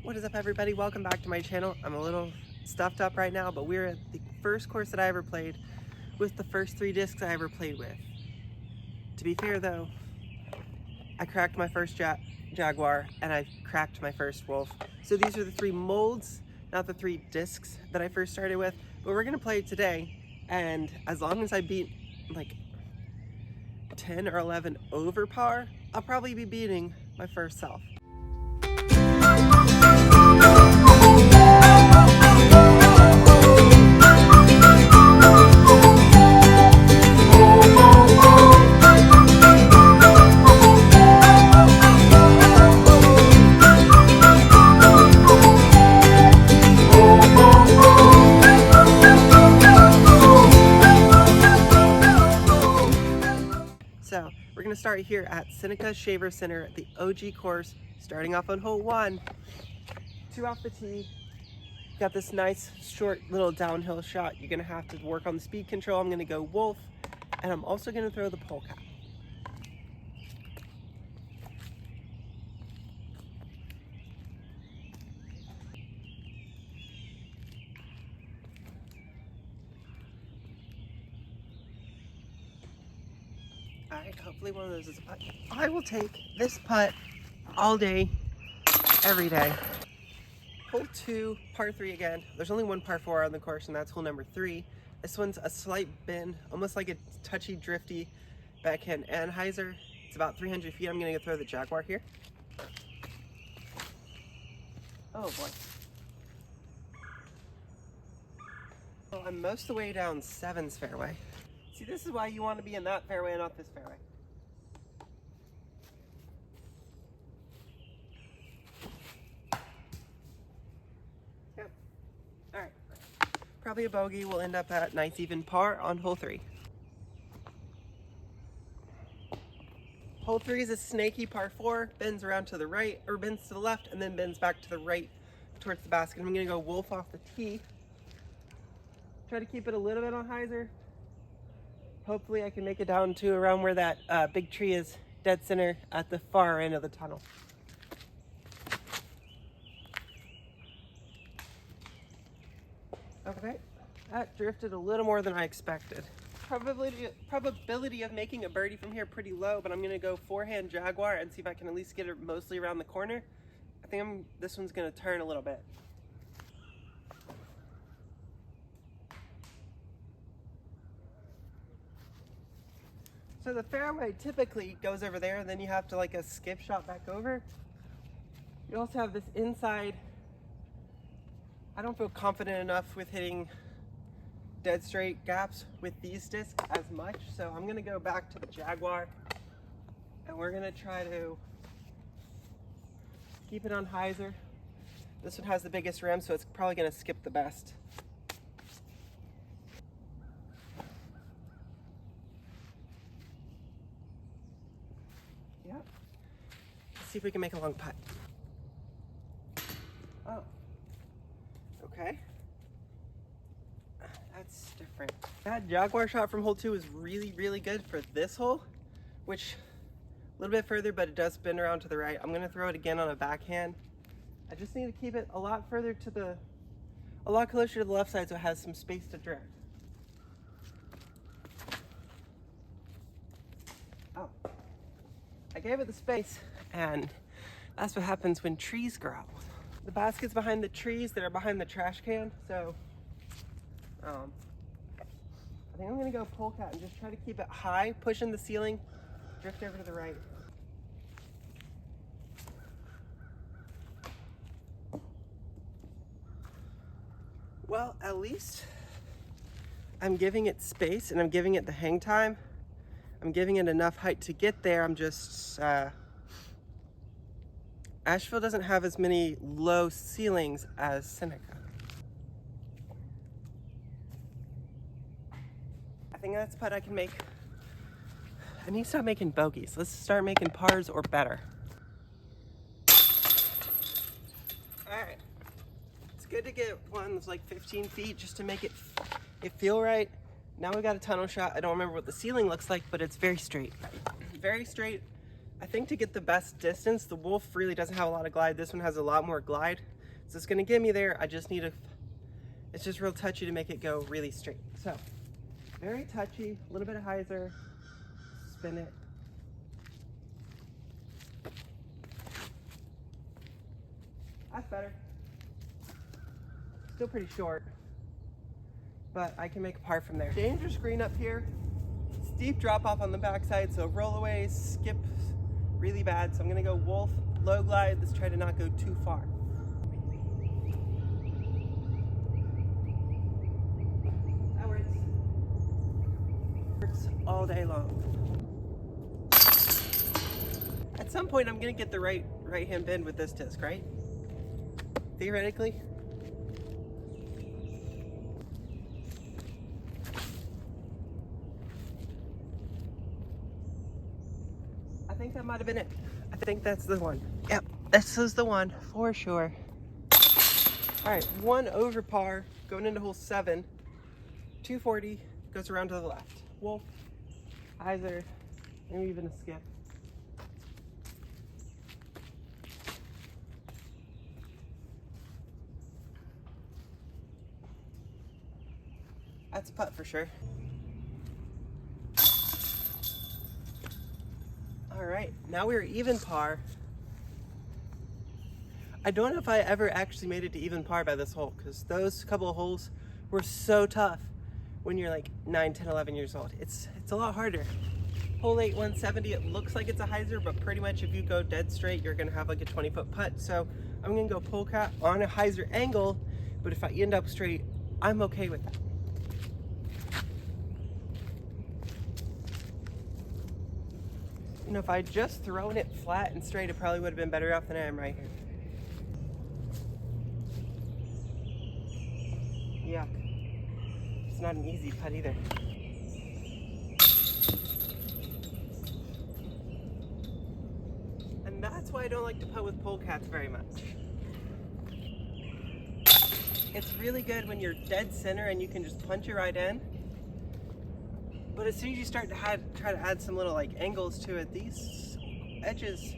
What is up, everybody? Welcome back to my channel. I'm a little stuffed up right now, but we're at the first course that I ever played with the first 3 discs I ever played with. To be fair though, I cracked my first Jaguar and I cracked my first Wolf. So these are the 3 molds, not the 3 discs that I first started with, but we're gonna play it today. And as long as I beat like 10 or 11 over par, I'll probably be beating my first self. So we're gonna start here at Seneca Shaver Center at the OG course, starting off on hole 1, 2 off the tee. Got this nice short little downhill shot. You're gonna have to work on the speed control. I'm gonna go Wolf, and I'm also gonna throw the pole cap. All right, hopefully one of those is a putt. I will take this putt all day, every day. Hole 2, par 3 again. There's only one par 4 on the course, and that's hole number 3. This one's a slight bend, almost like a touchy, drifty backhand anhyzer. It's about 300 feet. I'm gonna go throw the Jaguar here. Oh boy. Well, I'm most of the way down 7's fairway. See, this is why you want to be in that fairway and not this fairway. Yep. All right. Probably a bogey. We'll end up at nice even par on hole 3. Hole 3 is a snaky par 4, bends around to the right, or bends to the left, and then bends back to the right towards the basket. I'm gonna go Wolf off the tee. Try to keep it a little bit on hyzer. Hopefully I can make it down to around where that big tree is, dead center at the far end of the tunnel. Okay, that drifted a little more than I expected. Probability of making a birdie from here pretty low, but I'm gonna go forehand Jaguar and see if I can at least get it mostly around the corner. I think this one's gonna turn a little bit. So the fairway typically goes over there, and then you have to like a skip shot back over. You also have this inside. I don't feel confident enough with hitting dead straight gaps with these discs as much, so I'm gonna go back to the Jaguar, and we're gonna try to keep it on hyzer. This one has the biggest rim, so it's probably gonna skip the best. Yep. Let's see if we can make a long putt. Oh. Okay. That's different. That Jaguar shot from hole 2 is really, really good for this hole, which a little bit further, but it does bend around to the right. I'm gonna throw it again on a backhand. I just need to keep it a lot further to a lot closer to the left side so it has some space to drift. Oh. I gave it the space, and that's what happens when trees grow. The basket's behind the trees that are behind the trash can, so I think I'm gonna go pole cat and just try to keep it high, pushing the ceiling, drift over to the right. Well, at least I'm giving it space and I'm giving it the hang time. I'm giving it enough height to get there. I'm just, Asheville doesn't have as many low ceilings as Seneca. I think that's a putt I can make. I need to stop making bogeys. Let's start making pars or better. All right. It's good to get one that's like 15 feet just to make it feel right. Now we got a tunnel shot. I don't remember what the ceiling looks like, but it's very straight. Very straight, I think to get the best distance, the Wolf really doesn't have a lot of glide. This one has a lot more glide. So it's gonna get me there. I just need it's just real touchy to make it go really straight. So, very touchy, a little bit of hyzer, spin it. That's better. Still pretty short, but I can make a par from there. Dangerous green up here. Steep drop off on the backside, so rollaways, skips really bad. So I'm gonna go Wolf, low glide. Let's try to not go too far. That works. Works all day long. At some point, I'm gonna get the right hand bend with this disc, right? Theoretically. I think that might have been it. I think that's the one. Yep, this is the one for sure. All right, 1 over par, going into hole 7. 240, goes around to the left. Wolf, hyzer, maybe even a skip. That's a putt for sure. All right, now we're even par. I don't know if I ever actually made it to even par by this hole, because those couple of holes were so tough when you're like 9, 10, 11 years old. It's a lot harder. Hole 8, 170, it looks like it's a hyzer, but pretty much if you go dead straight, you're gonna have like a 20-foot putt. So I'm gonna go polecat on a hyzer angle, but if I end up straight, I'm okay with that. You know, if I'd just thrown it flat and straight, it probably would have been better off than I am right here. Yuck. It's not an easy putt either. And that's why I don't like to putt with polecats very much. It's really good when you're dead center and you can just punch it right in. But as soon as you start to try to add some little like angles to it, these edges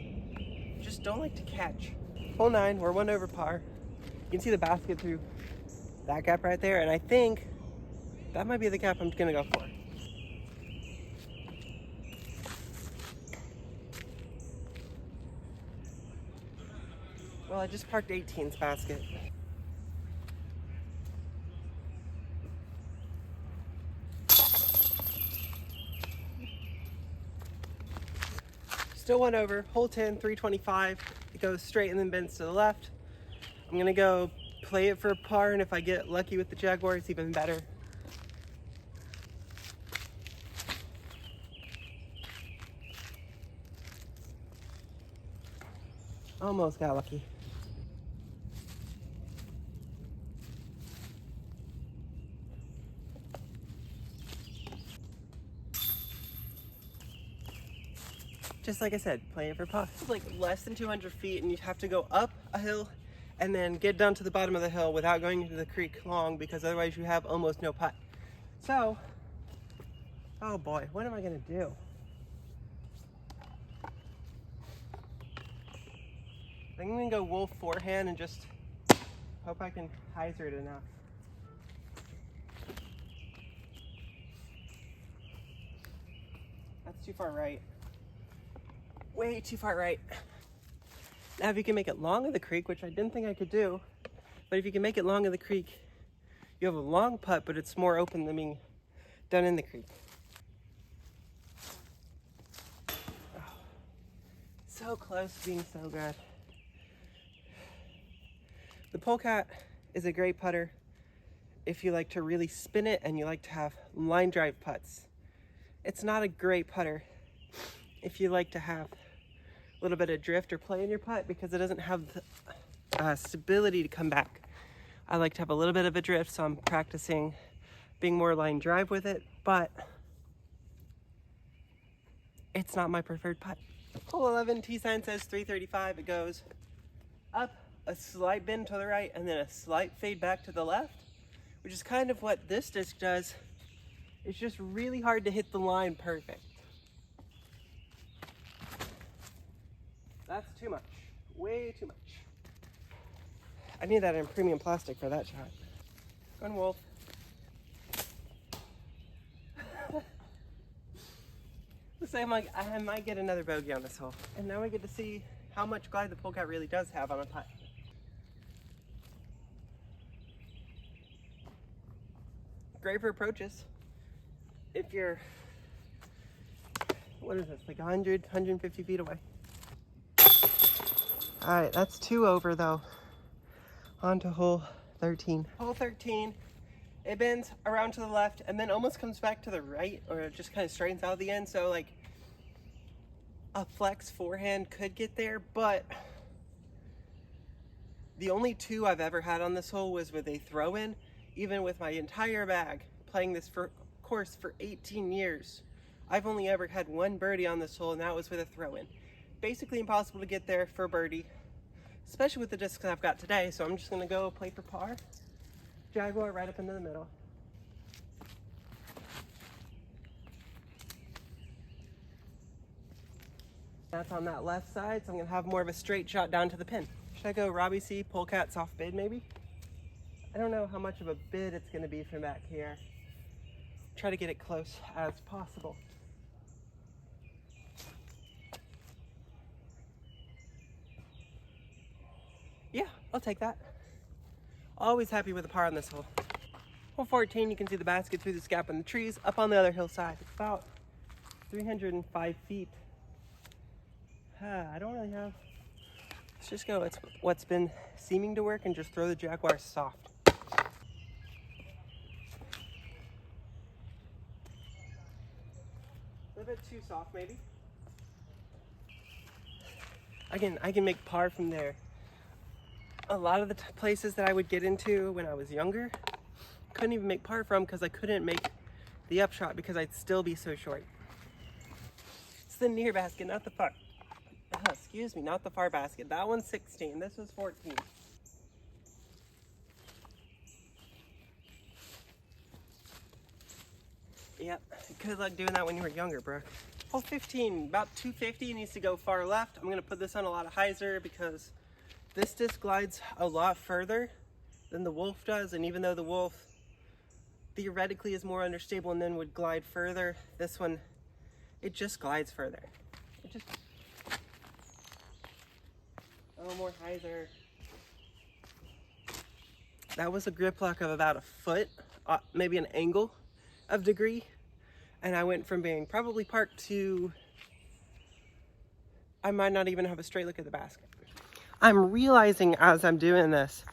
just don't like to catch. Hole 9, we're 1 over par. You can see the basket through that gap right there, and I think that might be the gap I'm gonna go for. Well, I just parked 18's basket. Still 1 over, hole 10, 325. It goes straight and then bends to the left. I'm gonna go play it for a par, and if I get lucky with the Jaguar, it's even better. Almost got lucky. Just like I said, playing for par. It's like less than 200 feet, and you'd have to go up a hill and then get down to the bottom of the hill without going into the creek long, because otherwise you have almost no putt. So, oh boy, what am I gonna do? I think I'm gonna go Wolf forehand and just hope I can hyzer it enough. That's too far right. Way too far right. Now if you can make it long of the creek, which I didn't think I could do, but if you can make it long of the creek, you have a long putt, but it's more open than being done in the creek. Oh, so close to being so good. The polecat is a great putter if you like to really spin it and you like to have line drive putts. It's not a great putter if you like to have a little bit of drift or play in your putt, because it doesn't have the stability to come back. I like to have a little bit of a drift, so I'm practicing being more line drive with it, but it's not my preferred putt. Hole 11, T sign says 335. It goes up, a slight bend to the right, and then a slight fade back to the left, which is kind of what this disc does. It's just really hard to hit the line perfect. That's too much. Way too much. I need that in premium plastic for that shot. Going wolf. Looks like I might get another bogey on this hole. And now we get to see how much glide the polecat really does have on a putt. Great for approaches. If you're, what is this, like 100, 150 feet away. All right, that's 2 over though. On to hole 13. Hole 13, it bends around to the left and then almost comes back to the right, or it just kind of straightens out the end. So like a flex forehand could get there, but the only 2 I've ever had on this hole was with a throw in. Even with my entire bag, playing this course for 18 years, I've only ever had 1 birdie on this hole, and that was with a throw-in. Basically impossible to get there for a birdie, especially with the discs I've got today, so I'm just going to go play for par. Jaguar right up into the middle. That's on that left side, so I'm going to have more of a straight shot down to the pin. Should I go Robbie C, polecat, soft bid maybe? I don't know how much of a bid it's going to be from back here. Try to get it close as possible. Yeah, I'll take that. Always happy with a par on this hole. Hole 14, you can see the basket through this gap in the trees up on the other hillside. It's about 305 feet. I don't really have. Let's just go. It's what's been seeming to work and just throw the Jaguar soft. A bit too soft, maybe. I can make par from there. A lot of the places that I would get into when I was younger, couldn't even make par from because I couldn't make the upshot because I'd still be so short. It's the near basket, not the far. Excuse me, not the far basket. That one's 16. This was 14. Yep, good luck doing that when you were younger, Brook. Hole 15, about 250, needs to go far left. I'm gonna put this on a lot of hyzer because this disc glides a lot further than the Wolf does, and even though the Wolf theoretically is more understable and then would glide further, this one, it just glides further. It just, oh, more hyzer. That was a grip lock of about a foot, maybe an angle of degree, and I went from being probably parked to I might not even have a straight look at the basket. I'm realizing as I'm doing this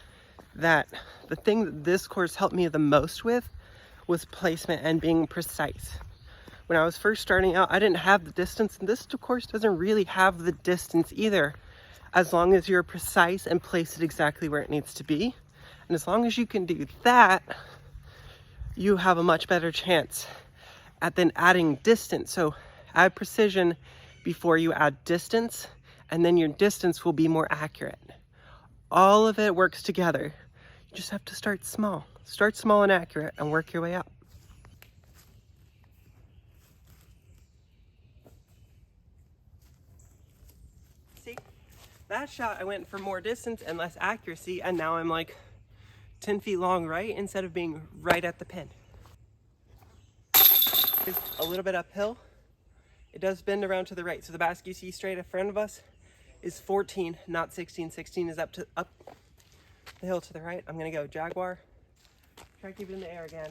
that the thing that this course helped me the most with was placement and being precise. When I was first starting out, I didn't have the distance, and this course doesn't really have the distance either, as long as you're precise and place it exactly where it needs to be. And as long as you can do that, you have a much better chance at then adding distance. So add precision before you add distance, and then your distance will be more accurate. All of it works together. You just have to start small. Start small and accurate and work your way up. See, that shot I went for more distance and less accuracy, and now I'm like 10 feet long right instead of being right at the pin. It's a little bit uphill. It does bend around to the right. So the basket you see straight in front of us is 14, not 16. 16 is up the hill to the right. I'm gonna go Jaguar. Try to keep it in the air again.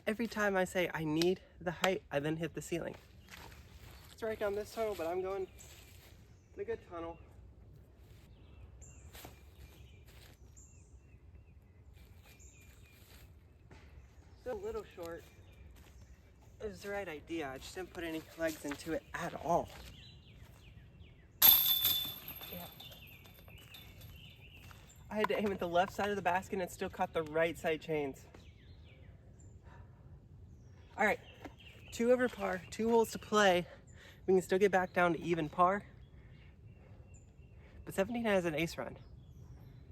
Every time I say I need the height, I then hit the ceiling. It's right down this tunnel, but I'm going in a good tunnel. Still a little short. It was the right idea. I just didn't put any legs into it at all. Yeah. I had to aim at the left side of the basket and still caught the right side chains. All right, 2 over par, 2 holes to play. We can still get back down to even par. But 17 has an ace run,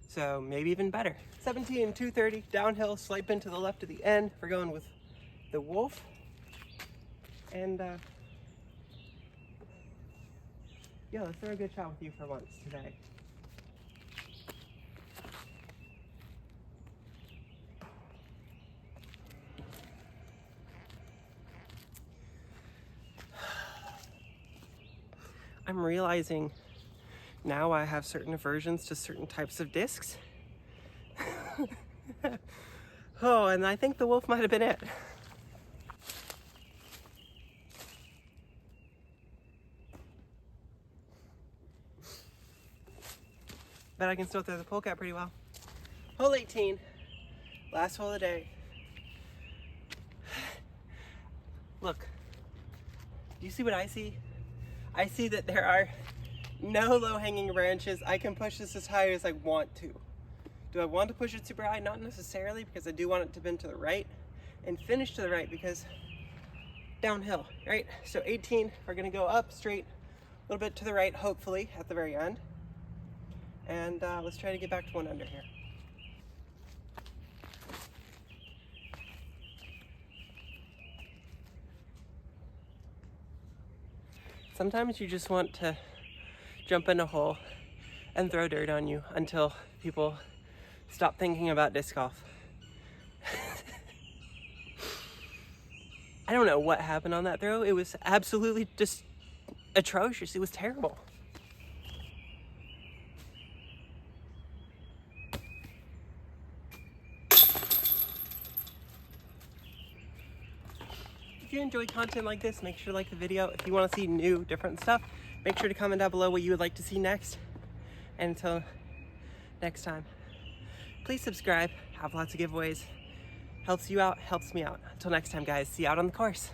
so maybe even better. 17, 230, downhill, slight bend to the left of the end. We're going with the wolf. And yeah, let's throw a good shot with you for once today. I'm realizing now I have certain aversions to certain types of discs. Oh, and I think the wolf might have been it. But I can still throw the polecat pretty well. Hole 18, last hole of the day. Look, do you see what I see? I see that there are no low-hanging branches. I can push this as high as I want to. Do I want to push it super high? Not necessarily, because I do want it to bend to the right and finish to the right, because downhill, right? So 18, we're gonna go up straight, a little bit to the right, hopefully, at the very end. And let's try to get back to 1 under here. Sometimes you just want to jump in a hole and throw dirt on you until people stop thinking about disc golf. I don't know what happened on that throw. It was absolutely just atrocious. It was terrible. If you enjoy content like this, make sure to like the video. If you want to see new, different stuff, make sure to comment down below what you would like to see next. And until next time, please subscribe. Have lots of giveaways. Helps you out, helps me out. Until next time, guys, see you out on the course.